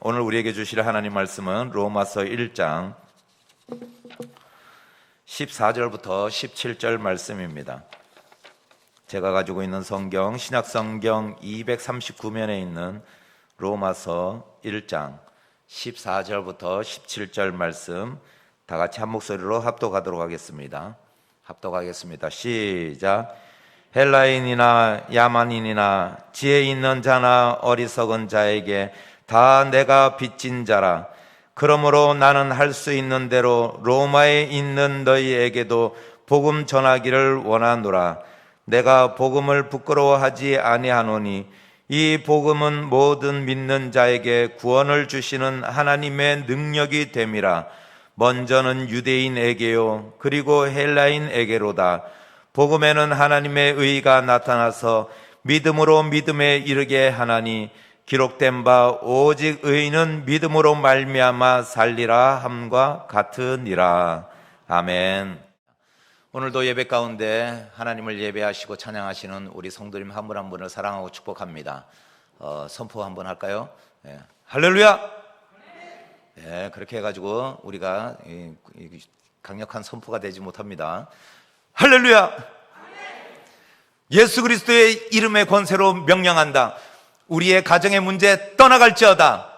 오늘 우리에게 주실 하나님 말씀은 로마서 1장 14절부터 17절 말씀입니다. 제가 가지고 있는 성경, 신약성경 239면에 있는 로마서 1장 14절부터 17절 말씀 다 같이 한 목소리로 합독하도록 하겠습니다. 합독하겠습니다. 시작. 헬라인이나 야만인이나 지혜 있는 자나 어리석은 자에게 다 내가 빚진 자라. 그러므로 나는 할 수 있는 대로 로마에 있는 너희에게도 복음 전하기를 원하노라. 내가 복음을 부끄러워하지 아니하노니 이 복음은 모든 믿는 자에게 구원을 주시는 하나님의 능력이 됨이라. 먼저는 유대인에게요 그리고 헬라인에게로다. 복음에는 하나님의 의가 나타나서 믿음으로 믿음에 이르게 하나니 기록된 바 오직 의인은 믿음으로 말미암아 살리라 함과 같으니라. 아멘. 오늘도 예배 가운데 하나님을 예배하시고 찬양하시는 우리 성도님 한 분 한 분을 사랑하고 축복합니다. 선포 한번 할까요? 네. 할렐루야. 네, 그렇게 해가지고 우리가 강력한 선포가 되지 못합니다. 할렐루야. 예수 그리스도의 이름의 권세로 명령한다. 우리의 가정의 문제 떠나갈지어다.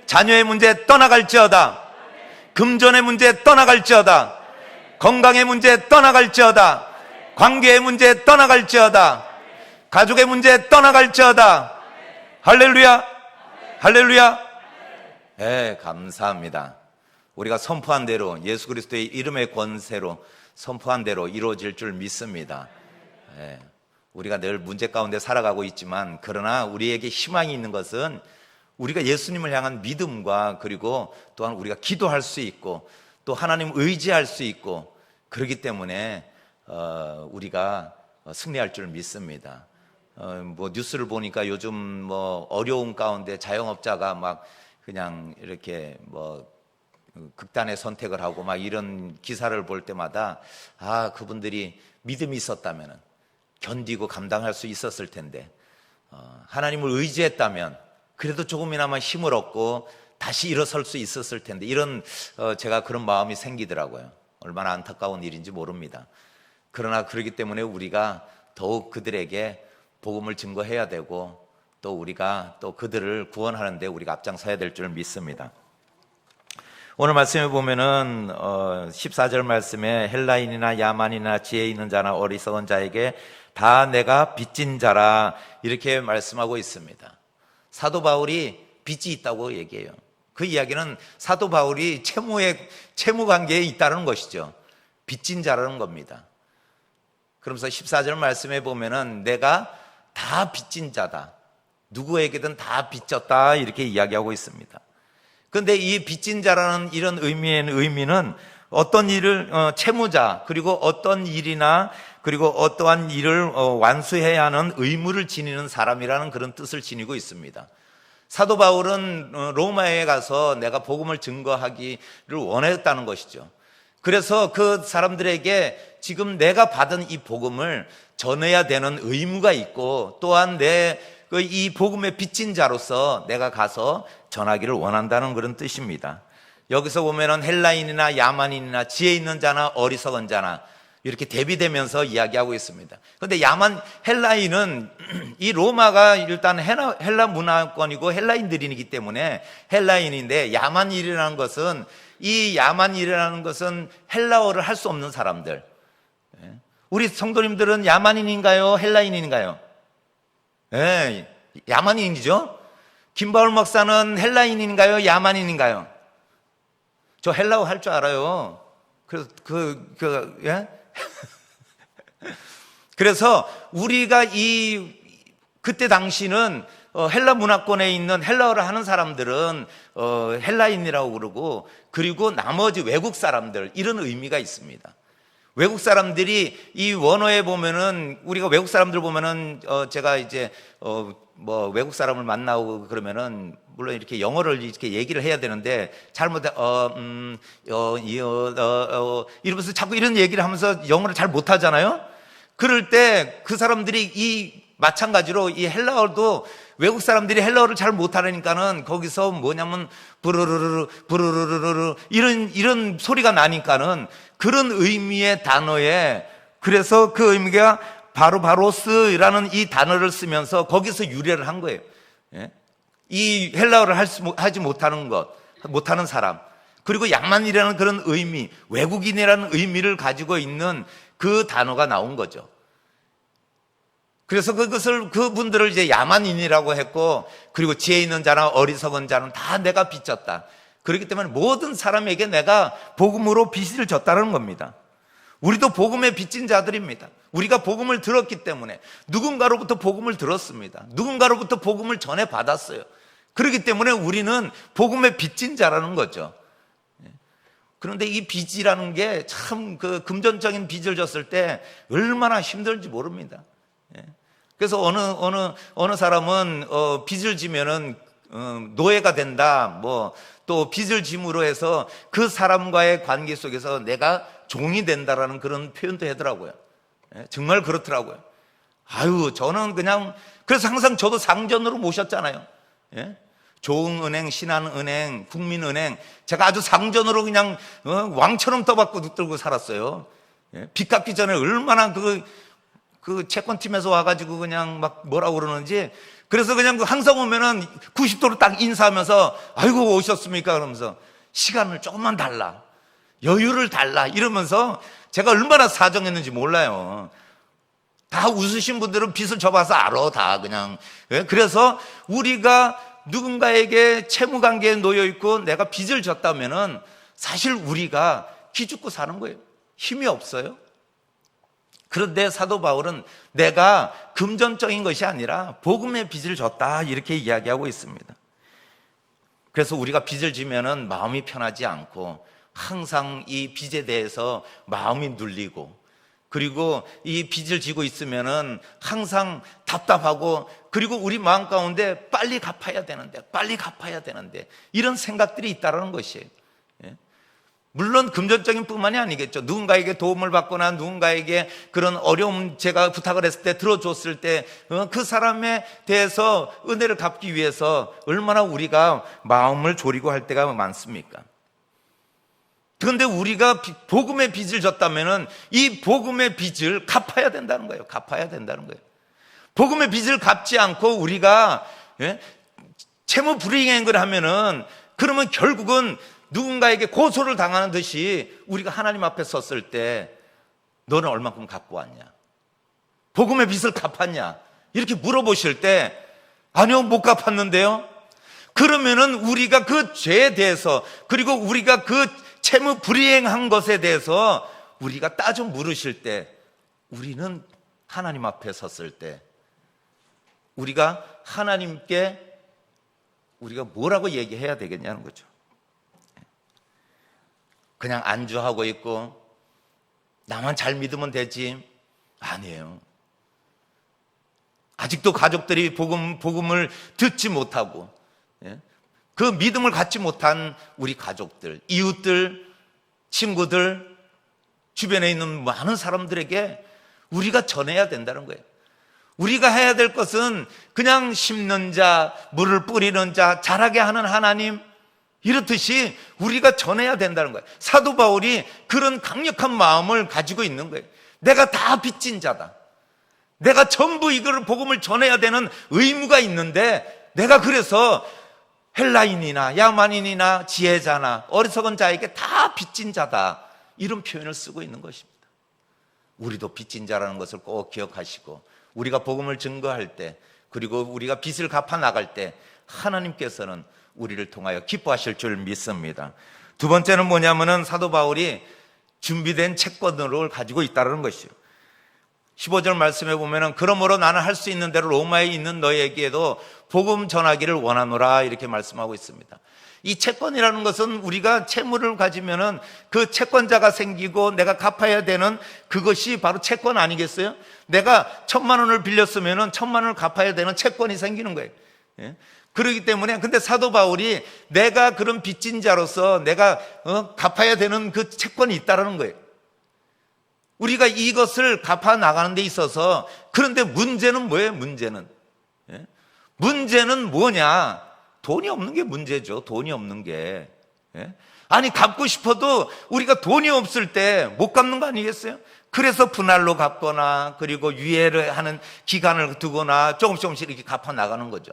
자녀의 문제 떠나갈지어다. 금전의 문제 떠나갈지어다. 건강의 문제 떠나갈지어다. 관계의 문제 떠나갈지어다. 가족의 문제 떠나갈지어다. 할렐루야. 할렐루야. 네, 감사합니다. 우리가 선포한 대로 예수 그리스도의 이름의 권세로 선포한 대로 이루어질 줄 믿습니다. 네, 우리가 늘 문제 가운데 살아가고 있지만 그러나 우리에게 희망이 있는 것은 우리가 예수님을 향한 믿음과 그리고 또한 우리가 기도할 수 있고 또 하나님 의지할 수 있고 그렇기 때문에 우리가 승리할 줄 믿습니다. 뭐 뉴스를 보니까 요즘 뭐 어려운 가운데 자영업자가 막 그냥 이렇게 뭐 극단의 선택을 하고 막 이런 기사를 볼 때마다 그분들이 믿음이 있었다면 견디고 감당할 수 있었을 텐데 하나님을 의지했다면 그래도 조금이나마 힘을 얻고 다시 일어설 수 있었을 텐데 이런 제가 그런 마음이 생기더라고요. 얼마나 안타까운 일인지 모릅니다. 그러나 그렇기 때문에 우리가 더욱 그들에게 복음을 증거해야 되고 또 우리가 또 그들을 구원하는 데 우리가 앞장서야 될 줄 믿습니다. 오늘 말씀에 보면은 14절 말씀에 헬라인이나 야만이나 지혜 있는 자나 어리석은 자에게 다 내가 빚진 자라 이렇게 말씀하고 있습니다. 사도 바울이 빚이 있다고 얘기해요. 그 이야기는 사도 바울이 채무 관계에 있다는 것이죠. 빚진 자라는 겁니다. 그러면서 14절 말씀에 보면은 내가 다 빚진 자다. 누구에게든 다 빚졌다 이렇게 이야기하고 있습니다. 그런데 이 빚진 자라는 이런 의미는 어떤 일을 채무자 그리고 어떤 일이나 그리고 어떠한 일을 완수해야 하는 의무를 지니는 사람이라는 그런 뜻을 지니고 있습니다. 사도 바울은 로마에 가서 내가 복음을 증거하기를 원했다는 것이죠. 그래서 그 사람들에게 지금 내가 받은 이 복음을 전해야 되는 의무가 있고 또한 이 복음의 빚진 자로서 내가 가서 전하기를 원한다는 그런 뜻입니다. 여기서 보면은 헬라인이나 야만인이나 지혜 있는 자나 어리석은 자나 이렇게 대비되면서 이야기하고 있습니다. 그런데 헬라인은 이 로마가 일단 헬라 문화권이고 헬라인들이기 때문에 헬라인인데 야만인이라는 것은 헬라어를 할 수 없는 사람들. 우리 성도님들은 야만인인가요? 헬라인인가요? 네, 야만인이죠. 김바울 목사는 헬라인인가요? 야만인인가요? 저 헬라어 할 줄 알아요. 그래서 예? 그래서 우리가 그때 당시는 헬라 문화권에 있는 헬라어를 하는 사람들은 헬라인이라고 그러고 그리고 나머지 외국 사람들 이런 의미가 있습니다. 외국 사람들이 이 원어에 보면은 우리가 외국 사람들 보면은 제가 이제 뭐 외국 사람을 만나고 그러면은 물론 이렇게 영어를 이렇게 얘기를 해야 되는데 잘못해 이러면서 자꾸 이런 얘기를 하면서 영어를 잘 못하잖아요. 그럴 때 그 사람들이 이 마찬가지로 이 헬라어도 외국 사람들이 헬라어를 잘 못하니까는 거기서 뭐냐면 부르르르르 부르르르르 이런 소리가 나니까는 그런 의미의 단어에, 그래서 그 의미가 바로바로스라는 이 단어를 쓰면서 거기서 유래를 한 거예요. 예? 이 헬라어를 하지 못하는 사람, 그리고 야만이라는 그런 의미, 외국인이라는 의미를 가지고 있는 그 단어가 나온 거죠. 그래서 그분들을 이제 야만인이라고 했고, 그리고 지혜 있는 자나 어리석은 자는 다 내가 빚졌다. 그렇기 때문에 모든 사람에게 내가 복음으로 빚을 졌다는 겁니다. 우리도 복음에 빚진 자들입니다. 우리가 복음을 들었기 때문에, 누군가로부터 복음을 들었습니다. 누군가로부터 복음을 전해 받았어요. 그렇기 때문에 우리는 복음에 빚진 자라는 거죠. 그런데 이 빚이라는 게 참 그 금전적인 빚을 졌을 때 얼마나 힘들지 모릅니다. 그래서 어느 사람은 빚을 지면은 노예가 된다, 뭐 또 빚을 짐으로 해서 그 사람과의 관계 속에서 내가 종이 된다라는 그런 표현도 하더라고요. 정말 그렇더라고요. 아유, 저는 그냥, 그래서 항상 저도 상전으로 모셨잖아요. 조흥은행, 신한은행, 국민은행, 제가 아주 상전으로 그냥 왕처럼 떠받고 들고 살았어요. 빚 갚기 전에 얼마나 그 채권팀에서 와가지고 그냥 막 뭐라고 그러는지, 그래서 그냥 항상 오면은 90도로 딱 인사하면서 아이고 오셨습니까? 그러면서 시간을 조금만 달라, 여유를 달라 이러면서 제가 얼마나 사정했는지 몰라요. 다 웃으신 분들은 빚을 져봐서 알아, 다 그냥. 그래서 우리가 누군가에게 채무관계에 놓여있고 내가 빚을 졌다면은 사실 우리가 기죽고 사는 거예요. 힘이 없어요. 그런데 사도 바울은 내가 금전적인 것이 아니라 복음의 빚을 졌다 이렇게 이야기하고 있습니다. 그래서 우리가 빚을 지면은 마음이 편하지 않고 항상 이 빚에 대해서 마음이 눌리고, 그리고 이 빚을 지고 있으면은 항상 답답하고, 그리고 우리 마음 가운데 빨리 갚아야 되는데 이런 생각들이 있다는 것이에요. 물론 금전적인 뿐만이 아니겠죠. 누군가에게 도움을 받거나 누군가에게 그런 어려움 제가 부탁을 했을 때 들어줬을 때 그 사람에 대해서 은혜를 갚기 위해서 얼마나 우리가 마음을 졸이고 할 때가 많습니까? 그런데 우리가 복음의 빚을 졌다면은 이 복음의 빚을 갚아야 된다는 거예요. 복음의 빚을 갚지 않고 우리가 채무 불이행을 하면은, 그러면 결국은 누군가에게 고소를 당하는 듯이 우리가 하나님 앞에 섰을 때 너는 얼마큼 갖고 왔냐? 복음의 빚을 갚았냐? 이렇게 물어보실 때 아니요, 못 갚았는데요. 그러면은 우리가 그 죄에 대해서, 그리고 우리가 그 채무 불이행한 것에 대해서 우리가 따져 물으실 때, 우리는 하나님 앞에 섰을 때 우리가 하나님께 우리가 뭐라고 얘기해야 되겠냐는 거죠. 그냥 안주하고 있고 나만 잘 믿으면 되지? 아니에요. 아직도 가족들이 복음을 듣지 못하고 그 믿음을 갖지 못한 우리 가족들, 이웃들, 친구들, 주변에 있는 많은 사람들에게 우리가 전해야 된다는 거예요. 우리가 해야 될 것은 그냥 심는 자, 물을 뿌리는 자, 자라게 하는 하나님, 이렇듯이 우리가 전해야 된다는 거예요. 사도 바울이 그런 강력한 마음을 가지고 있는 거예요. 내가 다 빚진 자다. 내가 전부 이거를 복음을 전해야 되는 의무가 있는데, 내가 그래서 헬라인이나 야만인이나 지혜자나 어리석은 자에게 다 빚진 자다, 이런 표현을 쓰고 있는 것입니다. 우리도 빚진 자라는 것을 꼭 기억하시고, 우리가 복음을 증거할 때, 그리고 우리가 빚을 갚아 나갈 때 하나님께서는 우리를 통하여 기뻐하실 줄 믿습니다. 두 번째는 뭐냐면은 사도 바울이 준비된 채권을 가지고 있다는 것이요. 15절 말씀에 보면은 그러므로 나는 할 수 있는 대로 로마에 있는 너희에게도 복음 전하기를 원하노라, 이렇게 말씀하고 있습니다. 이 채권이라는 것은 우리가 채무를 가지면은 그 채권자가 생기고 내가 갚아야 되는 그것이 바로 채권 아니겠어요? 내가 1,000만 원을 빌렸으면은 1,000만 원을 갚아야 되는 채권이 생기는 거예요. 그렇기 때문에, 근데 사도 바울이 내가 그런 빚진 자로서 내가 갚아야 되는 그 채권이 있다는 거예요. 우리가 이것을 갚아 나가는 데 있어서, 그런데 문제는 뭐예요? 문제는 뭐냐? 돈이 없는 게 문제죠. 돈이 없는 게. 아니, 갚고 싶어도 우리가 돈이 없을 때 못 갚는 거 아니겠어요? 그래서 분할로 갚거나, 그리고 유예를 하는 기간을 두거나 조금씩 이렇게 갚아 나가는 거죠.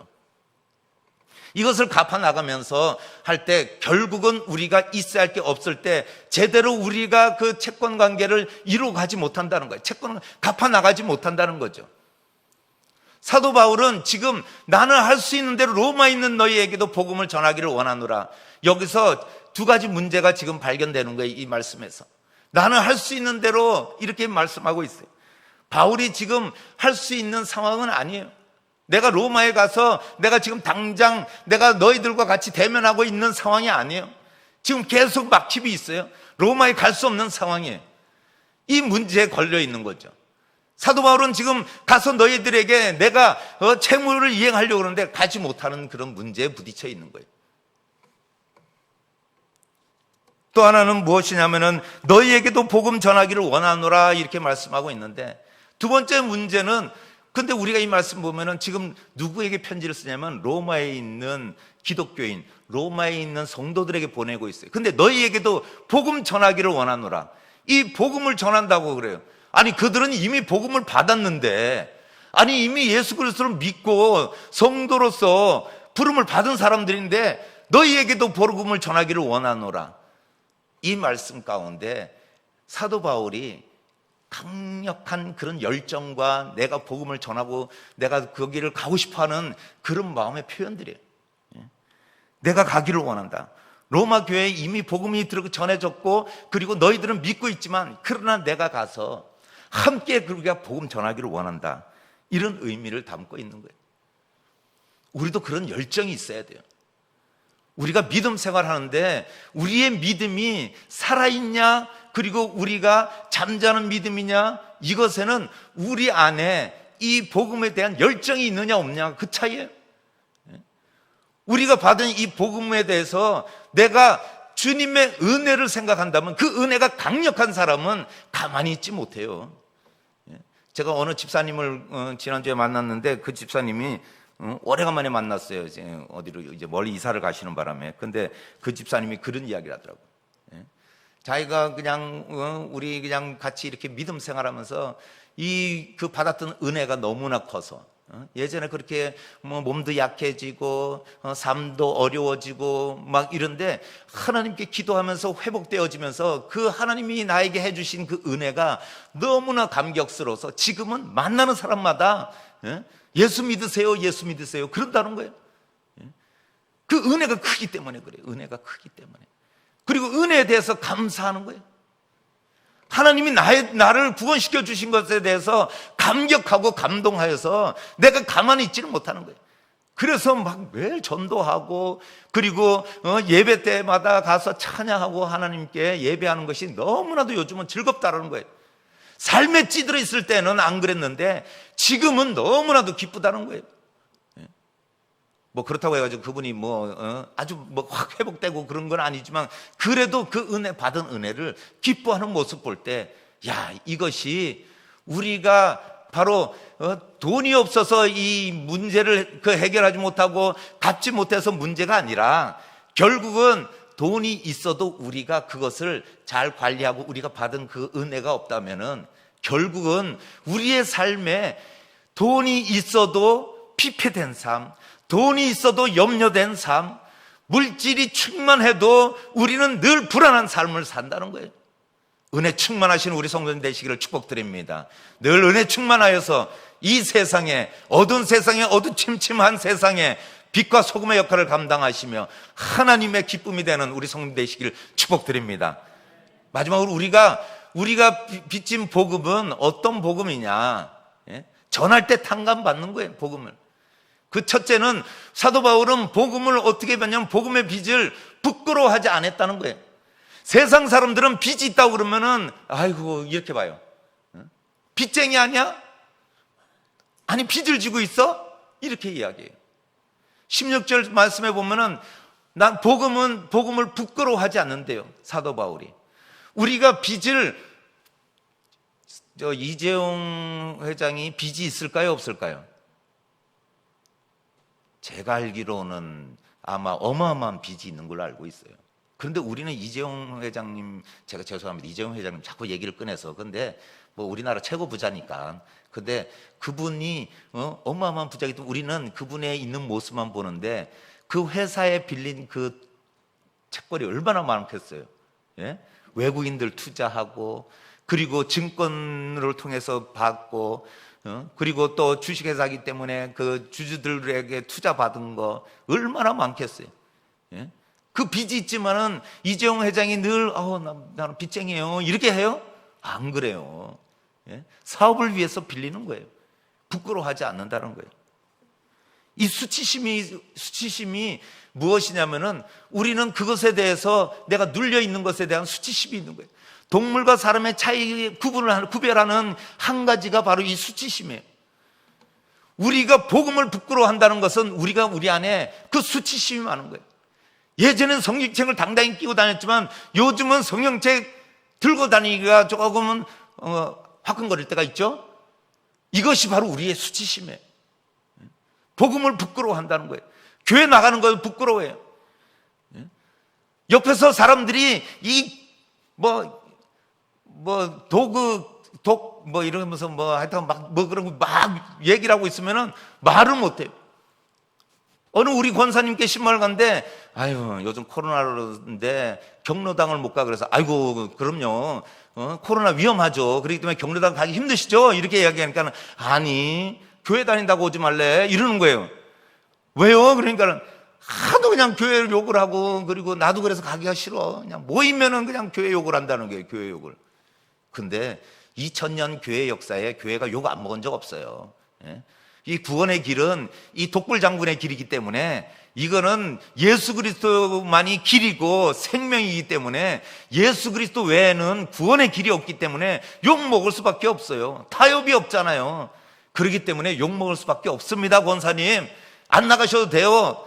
이것을 갚아 나가면서 할 때 결국은 우리가 있어야 할 게 없을 때 제대로 우리가 그 채권 관계를 이루어 가지 못한다는 거예요. 채권을 갚아 나가지 못한다는 거죠. 사도 바울은 지금 나는 할 수 있는 대로 로마에 있는 너희에게도 복음을 전하기를 원하노라. 여기서 두 가지 문제가 지금 발견되는 거예요. 이 말씀에서. 나는 할 수 있는 대로 이렇게 말씀하고 있어요. 바울이 지금 할 수 있는 상황은 아니에요. 내가 로마에 가서 내가 지금 당장 내가 너희들과 같이 대면하고 있는 상황이 아니에요. 지금 계속 막힘이 있어요. 로마에 갈 수 없는 상황이에요. 이 문제에 걸려 있는 거죠. 사도 바울은 지금 가서 너희들에게 내가 채무를 이행하려고 그러는데 가지 못하는 그런 문제에 부딪혀 있는 거예요. 또 하나는 무엇이냐면은 너희에게도 복음 전하기를 원하노라 이렇게 말씀하고 있는데, 두 번째 문제는, 근데 우리가 이 말씀 보면은 지금 누구에게 편지를 쓰냐면 로마에 있는 기독교인, 로마에 있는 성도들에게 보내고 있어요. 근데 너희에게도 복음 전하기를 원하노라. 이 복음을 전한다고 그래요. 아니, 그들은 이미 복음을 받았는데, 아니 이미 예수 그리스도를 믿고 성도로서 부름을 받은 사람들인데 너희에게도 복음을 전하기를 원하노라. 이 말씀 가운데 사도 바울이 강력한 그런 열정과 내가 복음을 전하고 내가 거기를 가고 싶어하는 그런 마음의 표현들이에요. 내가 가기를 원한다. 로마 교회에 이미 복음이 전해졌고, 그리고 너희들은 믿고 있지만 그러나 내가 가서 함께 우리가 복음 전하기를 원한다. 이런 의미를 담고 있는 거예요. 우리도 그런 열정이 있어야 돼요. 우리가 믿음 생활하는데 우리의 믿음이 살아있냐, 그리고 우리가 잠자는 믿음이냐, 이것에는 우리 안에 이 복음에 대한 열정이 있느냐 없느냐, 그 차이예요. 우리가 받은 이 복음에 대해서 내가 주님의 은혜를 생각한다면 그 은혜가 강력한 사람은 가만히 있지 못해요. 제가 어느 집사님을 지난주에 만났는데 그 집사님이 오래간만에 만났어요. 이제 어디로 이제 멀리 이사를 가시는 바람에. 근데 그 집사님이 그런 이야기를 하더라고요. 자기가 그냥 우리 그냥 같이 이렇게 믿음 생활하면서 그 받았던 은혜가 너무나 커서 예전에 그렇게 몸도 약해지고 삶도 어려워지고 막 이런데 하나님께 기도하면서 회복되어지면서 그 하나님이 나에게 해주신 그 은혜가 너무나 감격스러워서 지금은 만나는 사람마다 예수 믿으세요, 예수 믿으세요 그런다는 거예요. 그 은혜가 크기 때문에 그래요. 은혜가 크기 때문에. 그리고 은혜에 대해서 감사하는 거예요. 하나님이 나를 구원시켜 주신 것에 대해서 감격하고 감동하여서 내가 가만히 있지는 못하는 거예요. 그래서 막 매일 전도하고, 그리고 예배 때마다 가서 찬양하고 하나님께 예배하는 것이 너무나도 요즘은 즐겁다라는 거예요. 삶에 찌들어 있을 때는 안 그랬는데 지금은 너무나도 기쁘다는 거예요. 뭐 그렇다고 해가지고 그분이 아주 확 회복되고 그런 건 아니지만, 그래도 그 받은 은혜를 기뻐하는 모습 볼 때, 야, 이것이 우리가 바로 돈이 없어서 이 문제를 해결하지 못하고 갚지 못해서 문제가 아니라, 결국은 돈이 있어도 우리가 그것을 잘 관리하고 우리가 받은 그 은혜가 없다면은 결국은 우리의 삶에 돈이 있어도 피폐된 삶, 돈이 있어도 염려된 삶, 물질이 충만해도 우리는 늘 불안한 삶을 산다는 거예요. 은혜 충만하신 우리 성도님 되시기를 축복드립니다. 늘 은혜 충만하여서 이 세상에, 어두운 세상에, 어두침침한 세상에 빛과 소금의 역할을 감당하시며 하나님의 기쁨이 되는 우리 성도님 되시기를 축복드립니다. 마지막으로 우리가 빚진 복음은 어떤 복음이냐? 전할 때 탕감받는 거예요, 복음을. 그 첫째는 사도 바울은 복음을 어떻게 봤냐면 복음의 빚을 부끄러워하지 않았다는 거예요. 세상 사람들은 빚이 있다고 그러면은 아이고 이렇게 봐요. 빚쟁이 아니야? 아니 빚을 지고 있어? 이렇게 이야기해요. 16절 말씀에 보면은 난 복음을 부끄러워하지 않는데요, 사도 바울이. 우리가 빚을 저 이재용 회장이 빚이 있을까요, 없을까요? 제가 알기로는 아마 어마어마한 빚이 있는 걸로 알고 있어요. 그런데 우리는 이재용 회장님, 제가 죄송합니다. 이재용 회장님 자꾸 얘기를 꺼내서. 근데 뭐 우리나라 최고 부자니까. 근데 그분이 어마어마한 부자이기 때문에 우리는 그분의 있는 모습만 보는데 그 회사에 빌린 그 채권이 얼마나 많겠어요. 예? 외국인들 투자하고 그리고 증권을 통해서 받고 그리고 또 주식회사이기 때문에 그 주주들에게 투자받은 거 얼마나 많겠어요. 예? 그 빚이 있지만은 이재용 회장이 늘 나는 빚쟁이에요 이렇게 해요? 안 그래요. 예? 사업을 위해서 빌리는 거예요. 부끄러워하지 않는다는 거예요. 이 수치심이 무엇이냐면은 우리는 그것에 대해서 내가 눌려 있는 것에 대한 수치심이 있는 거예요. 동물과 사람의 차이 구별하는 한 가지가 바로 이 수치심이에요. 우리가 복음을 부끄러워한다는 것은 우리가 우리 안에 그 수치심이 많은 거예요. 예전엔 성경책을 당당히 끼고 다녔지만 요즘은 성경책 들고 다니기가 조금은 화끈거릴 때가 있죠. 이것이 바로 우리의 수치심이에요. 복음을 부끄러워한다는 거예요. 교회 나가는 걸 부끄러워해요. 옆에서 사람들이 이러면서 하여튼 그런 거 막 얘기를 하고 있으면은 말을 못해요. 어느 우리 권사님께 신방을 갔는데, 요즘 코로나인데 경로당을 못 가. 그래서, 그럼요. 코로나 위험하죠. 그렇기 때문에 경로당 가기 힘드시죠? 이렇게 이야기하니까, 아니, 교회 다닌다고 오지 말래. 이러는 거예요. 왜요? 그러니까, 하도 그냥 교회를 욕을 하고, 그리고 나도 그래서 가기가 싫어. 그냥 모이면은 그냥 교회 욕을 한다는 거예요. 교회 욕을. 근데 2000년 교회 역사에 교회가 욕 안 먹은 적 없어요. 예? 이 구원의 길은 이 독불장군의 길이기 때문에 이거는 예수 그리스도만이 길이고 생명이기 때문에 예수 그리스도 외에는 구원의 길이 없기 때문에 욕 먹을 수밖에 없어요. 타협이 없잖아요. 그렇기 때문에 욕 먹을 수밖에 없습니다. 권사님 안 나가셔도 돼요.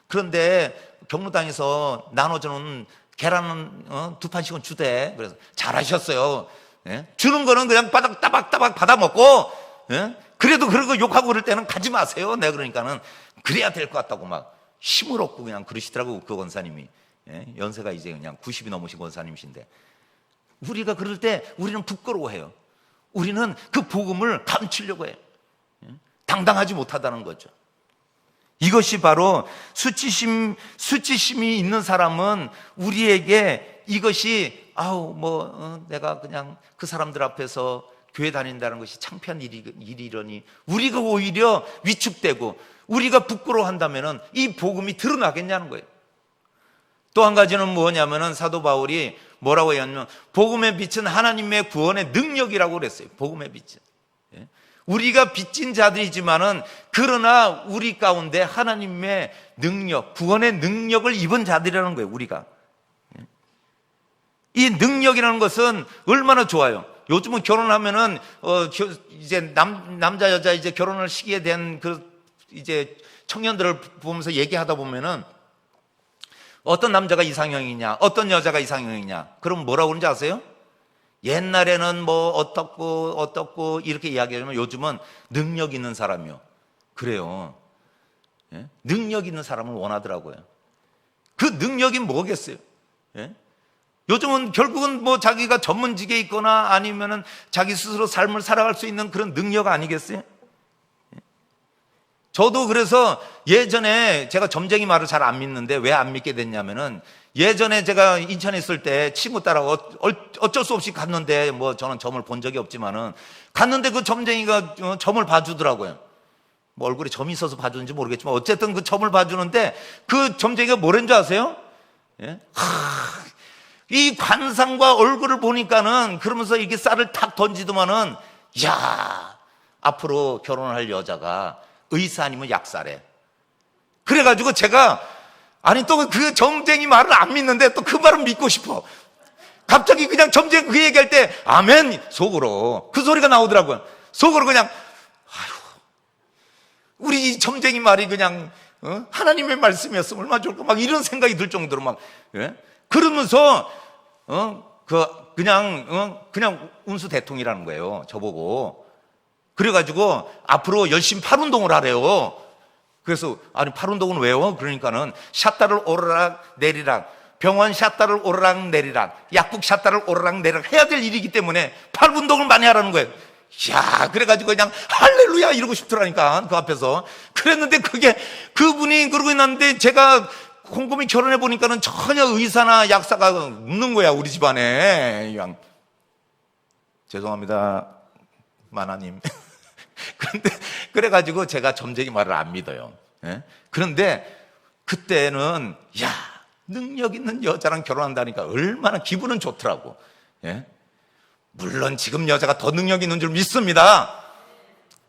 그런데 경로당에서 나눠주는 계란은 2판씩은 주대. 그래서 잘하셨어요. 예? 주는 거는 그냥 따박따박 받아 먹고, 예? 그래도 그러고 욕하고 그럴 때는 가지 마세요. 내가 그러니까는 그래야 될 것 같다고 막 힘을 얻고 그냥 그러시더라고, 그 권사님이. 예? 연세가 이제 그냥 90이 넘으신 권사님이신데. 우리가 그럴 때 우리는 부끄러워해요. 우리는 그 복음을 감추려고 해요. 예? 당당하지 못하다는 거죠. 이것이 바로 수치심이 있는 사람은 우리에게 이것이 내가 그냥 그 사람들 앞에서 교회 다닌다는 것이 창피한 일이려니 우리가 오히려 위축되고 우리가 부끄러워한다면은 이 복음이 드러나겠냐는 거예요. 또 한 가지는 뭐냐면은 사도 바울이 뭐라고 했냐면 복음의 빛은 하나님의 구원의 능력이라고 그랬어요. 복음의 빛은. 우리가 빚진 자들이지만은 그러나 우리 가운데 하나님의 능력, 구원의 능력을 입은 자들이라는 거예요. 우리가. 이 능력이라는 것은 얼마나 좋아요. 요즘은 결혼하면은 이제 남자 여자 이제 결혼할 시기에 대한 이제 청년들을 보면서 얘기하다 보면은 어떤 남자가 이상형이냐, 어떤 여자가 이상형이냐. 그럼 뭐라고 그러는지 아세요? 옛날에는 어떻고 이렇게 이야기하면 요즘은 능력 있는 사람이요. 그래요. 예? 능력 있는 사람을 원하더라고요. 그 능력이 뭐겠어요? 예? 요즘은 결국은 자기가 전문직에 있거나 아니면은 자기 스스로 삶을 살아갈 수 있는 그런 능력 아니겠어요? 저도 그래서 예전에 제가 점쟁이 말을 잘 안 믿는데 왜 안 믿게 됐냐면은 예전에 제가 인천에 있을 때 친구 따라고 어쩔 수 없이 갔는데 저는 점을 본 적이 없지만은 갔는데 그 점쟁이가 점을 봐주더라고요. 얼굴에 점이 있어서 봐주는지 모르겠지만 어쨌든 그 점을 봐주는데 그 점쟁이가 뭐라는 줄 아세요? 예? 이 관상과 얼굴을 보니까는 그러면서 이게 쌀을 탁 던지더만은 앞으로 결혼할 여자가 의사 아니면 약사래. 그래가지고 제가 또 그 점쟁이 말을 안 믿는데 또 그 말은 믿고 싶어. 갑자기 그냥 점쟁이 그 얘기할 때 아멘 속으로 그 소리가 나오더라고요. 속으로 그냥 우리 점쟁이 말이 그냥 하나님의 말씀이었으면 얼마나 좋을까 막 이런 생각이 들 정도로 막 그러면서 그냥 운수 대통이라는 거예요. 저보고. 그래가지고 앞으로 열심히 팔 운동을 하래요. 그래서 아니 팔 운동은 왜요? 그러니까는 샷다를 오르락 내리락, 병원 샷다를 오르락 내리락, 약국 샷다를 오르락 내리락 해야 될 일이기 때문에 팔 운동을 많이 하라는 거예요. 야, 그래가지고 그냥 할렐루야 이러고 싶더라니까 그 앞에서. 그랬는데 그분이 그러고 있는데 제가 곰곰이 결혼해 보니까는 전혀 의사나 약사가 없는 거야 우리 집안에. 그냥 죄송합니다 마나님. 그런데 그래가지고 제가 점쟁이 말을 안 믿어요. 예? 그런데 그때는 야, 능력 있는 여자랑 결혼한다니까 얼마나 기분은 좋더라고. 예? 물론 지금 여자가 더 능력 있는 줄 믿습니다.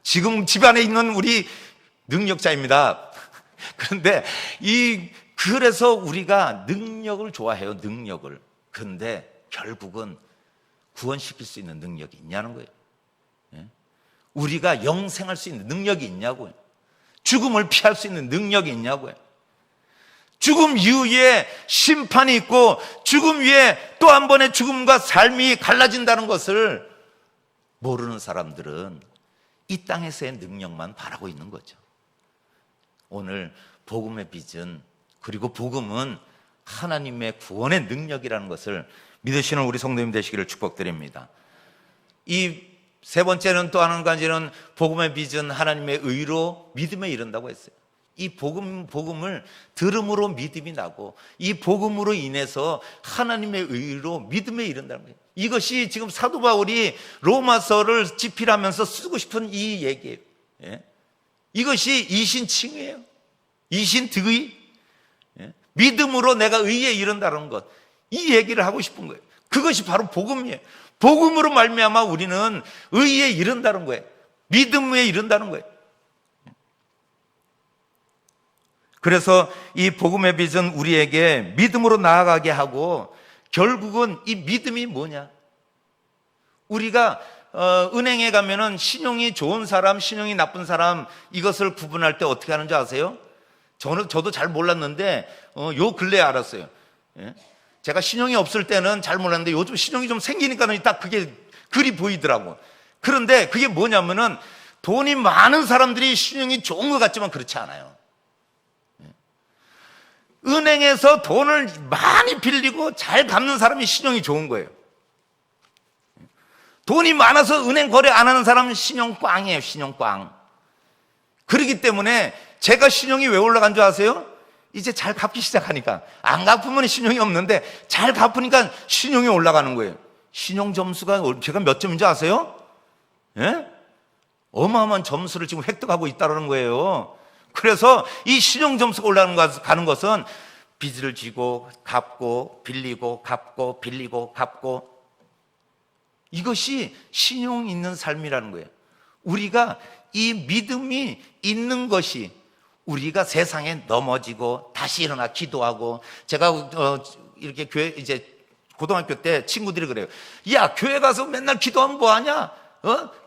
지금 집안에 있는 우리 능력자입니다. 그런데 그래서 우리가 능력을 좋아해요. 능력을. 그런데 결국은 구원시킬 수 있는 능력이 있냐는 거예요. 예? 우리가 영생할 수 있는 능력이 있냐고요. 죽음을 피할 수 있는 능력이 있냐고요. 죽음 이후에 심판이 있고 죽음 위에 또 한 번의 죽음과 삶이 갈라진다는 것을 모르는 사람들은 이 땅에서의 능력만 바라고 있는 거죠. 오늘 복음의 비전, 그리고 복음은 하나님의 구원의 능력이라는 것을 믿으시는 우리 성도님 되시기를 축복드립니다. 이 세 번째는 또 한 가지는 복음의 비전, 하나님의 의로 믿음에 이른다고 했어요. 이 복음을 들음으로 믿음이 나고 이 복음으로 인해서 하나님의 의로 믿음에 이른다는 거예요. 이것이 지금 사도 바울이 로마서를 집필하면서 쓰고 싶은 이 얘기예요. 예? 이것이 이신칭의예요. 이신득의. 예? 믿음으로 내가 의에 이른다는 것, 이 얘기를 하고 싶은 거예요. 그것이 바로 복음이에요. 복음으로 말미암아 우리는 의에 이른다는 거예요. 믿음에 이른다는 거예요. 그래서 이 복음의 비전 우리에게 믿음으로 나아가게 하고, 결국은 이 믿음이 뭐냐? 우리가 은행에 가면은 신용이 좋은 사람, 신용이 나쁜 사람, 이것을 구분할 때 어떻게 하는지 아세요? 저도 잘 몰랐는데 요 근래에 알았어요. 예? 제가 신용이 없을 때는 잘 몰랐는데 요즘 신용이 좀 생기니까는 딱 그게 글이 보이더라고. 그런데 그게 뭐냐면은 돈이 많은 사람들이 신용이 좋은 것 같지만 그렇지 않아요. 은행에서 돈을 많이 빌리고 잘 갚는 사람이 신용이 좋은 거예요. 돈이 많아서 은행 거래 안 하는 사람은 신용 꽝이에요. 신용 꽝. 그렇기 때문에 제가 신용이 왜 올라간 줄 아세요? 이제 잘 갚기 시작하니까. 안 갚으면 신용이 없는데 잘 갚으니까 신용이 올라가는 거예요. 신용 점수가 제가 몇 점인지 아세요? 예? 어마어마한 점수를 지금 획득하고 있다는 거예요. 그래서 이 신용 점수가 올라가는 것은 빚을 지고 갚고 빌리고 갚고 빌리고 갚고, 이것이 신용 있는 삶이라는 거예요. 우리가 이 믿음이 있는 것이 우리가 세상에 넘어지고 다시 일어나 기도하고, 제가 이렇게 교회 이제 고등학교 때 친구들이 그래요. 야, 교회 가서 맨날 기도하면 뭐하냐?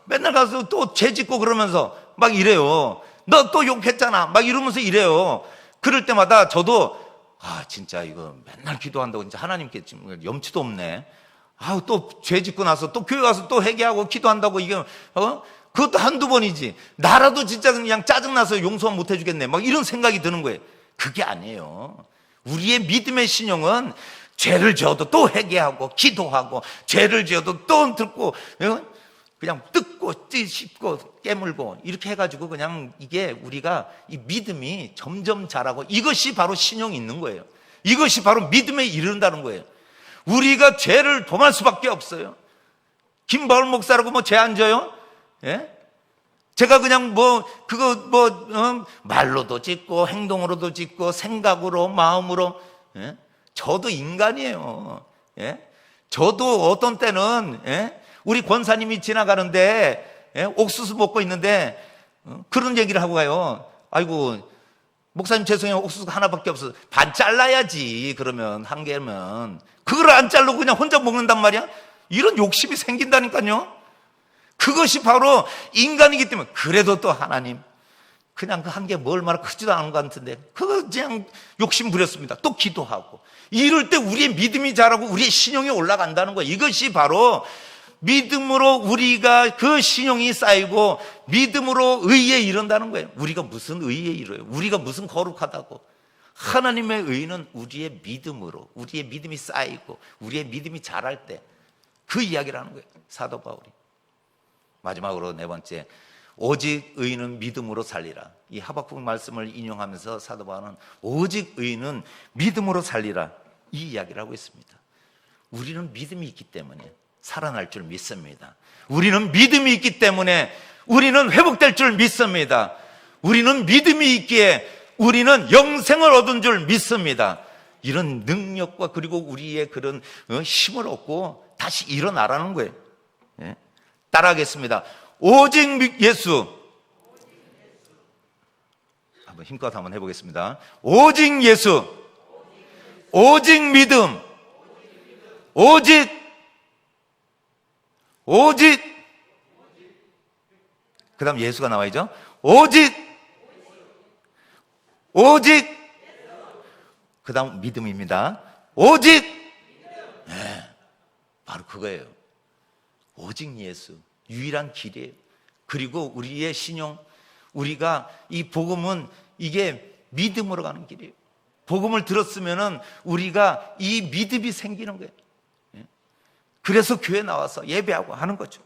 맨날 가서 또 죄 짓고 그러면서 막 이래요. 너 또 욕했잖아. 막 이러면서 이래요. 그럴 때마다 저도 진짜 이거 맨날 기도한다고 진짜 하나님께 지금 염치도 없네. 또 죄 짓고 나서 또 교회 가서 또 회개하고 기도한다고 이게 그것도 한두 번이지. 나라도 진짜 그냥 짜증나서 용서만 못 해주겠네. 막 이런 생각이 드는 거예요. 그게 아니에요. 우리의 믿음의 신용은 죄를 지어도 또 회개하고 기도하고, 죄를 지어도 또 듣고, 그냥 뜯고 씹고 깨물고 이렇게 해가지고 그냥 이게 우리가 이 믿음이 점점 자라고, 이것이 바로 신용이 있는 거예요. 이것이 바로 믿음에 이른다는 거예요. 우리가 죄를 범할 수밖에 없어요. 김바울 목사라고 뭐 죄 안 져요? 예? 제가 그냥 말로도 짓고 행동으로도 짓고 생각으로 마음으로, 예? 저도 인간이에요. 예? 저도 어떤 때는, 예? 우리 권사님이 지나가는데, 예? 옥수수 먹고 있는데 그런 얘기를 하고 가요. 아이고 목사님 죄송해요, 옥수수가 하나밖에 없어서. 반 잘라야지. 그러면 한 개면 그걸 안 자르고 그냥 혼자 먹는단 말이야. 이런 욕심이 생긴다니까요. 그것이 바로 인간이기 때문에. 그래도 또 하나님, 그냥 그 한 게 뭐 얼마나 크지도 않은 것 같은데 그거 그냥 욕심 부렸습니다. 또 기도하고 이럴 때 우리의 믿음이 자라고 우리의 신용이 올라간다는 거예요. 이것이 바로 믿음으로 우리가 그 신용이 쌓이고 믿음으로 의에 이른다는 거예요. 우리가 무슨 의에 이뤄요? 우리가 무슨 거룩하다고? 하나님의 의는 우리의 믿음으로, 우리의 믿음이 쌓이고 우리의 믿음이 자랄 때 그 이야기를 하는 거예요, 사도 바울이. 마지막으로 네 번째, 오직 의인은 믿음으로 살리라. 이 하박국 말씀을 인용하면서 사도 바울은 오직 의인은 믿음으로 살리라, 이 이야기를 하고 있습니다. 우리는 믿음이 있기 때문에 살아날 줄 믿습니다. 우리는 믿음이 있기 때문에 우리는 회복될 줄 믿습니다. 우리는 믿음이 있기에 우리는 영생을 얻은 줄 믿습니다. 이런 능력과 그리고 우리의 그런 힘을 얻고 다시 일어나라는 거예요. 예? 따라하겠습니다. 오직 예수. 한번 힘껏 한번 해보겠습니다. 오직 예수. 오직 믿음. 오직 그 다음 예수가 나와야죠. 오직 그 다음 믿음입니다. 오직 네, 바로 그거예요. 오직 예수, 유일한 길이에요. 그리고 우리의 신용, 우리가 이 복음은 이게 믿음으로 가는 길이에요. 복음을 들었으면은 우리가 이 믿음이 생기는 거예요. 그래서 교회 나와서 예배하고 하는 거죠.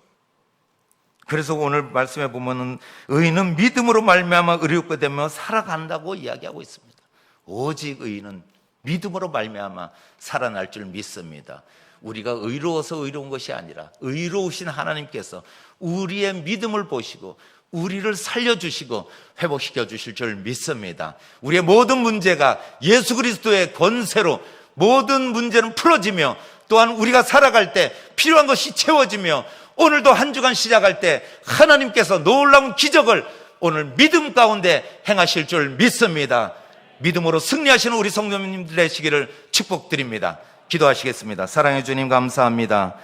그래서 오늘 말씀해 보면은 의인은 믿음으로 말미암아 의롭게 되며 살아간다고 이야기하고 있습니다. 오직 의인은 믿음으로 말미암아 살아날 줄 믿습니다. 우리가 의로워서 의로운 것이 아니라 의로우신 하나님께서 우리의 믿음을 보시고 우리를 살려주시고 회복시켜 주실 줄 믿습니다. 우리의 모든 문제가 예수 그리스도의 권세로 모든 문제는 풀어지며 또한 우리가 살아갈 때 필요한 것이 채워지며 오늘도 한 주간 시작할 때 하나님께서 놀라운 기적을 오늘 믿음 가운데 행하실 줄 믿습니다. 믿음으로 승리하시는 우리 성도님들 되시기를 축복드립니다. 기도하시겠습니다. 사랑해 주님 감사합니다.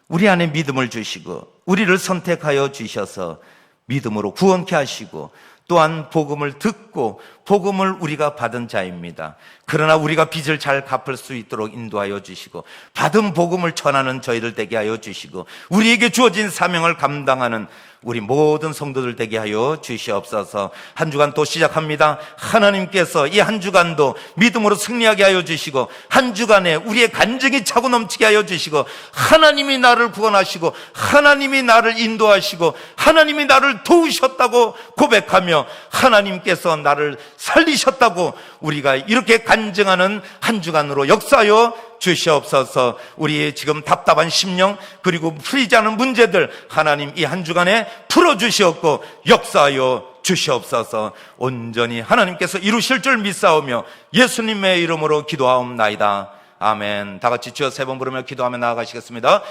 우리 안에 믿음을 주시고 우리를 선택하여 주셔서 믿음으로 구원케 하시고 또한 복음을 듣고 복음을 우리가 받은 자입니다. 그러나 우리가 빚을 잘 갚을 수 있도록 인도하여 주시고 받은 복음을 전하는 저희들 되게 하여 주시고 우리에게 주어진 사명을 감당하는 우리 모든 성도들 되게 하여 주시옵소서. 한 주간 또 시작합니다. 하나님께서 이 한 주간도 믿음으로 승리하게 하여 주시고 한 주간에 우리의 간증이 차고 넘치게 하여 주시고 하나님이 나를 구원하시고 하나님이 나를 인도하시고 하나님이 나를 도우셨다고 고백하며 하나님께서 나를 살리셨다고 우리가 이렇게 간증하는 한 주간으로 역사하여 주시옵소서. 우리의 지금 답답한 심령 그리고 풀리지 않은 문제들 하나님 이 한 주간에 풀어주시옵고 역사하여 주시옵소서. 온전히 하나님께서 이루실 줄 믿사오며 예수님의 이름으로 기도하옵나이다. 아멘. 다 같이 주여 세 번 부르며 기도하며 나아가시겠습니다.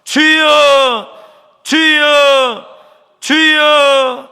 주여 주여 주여.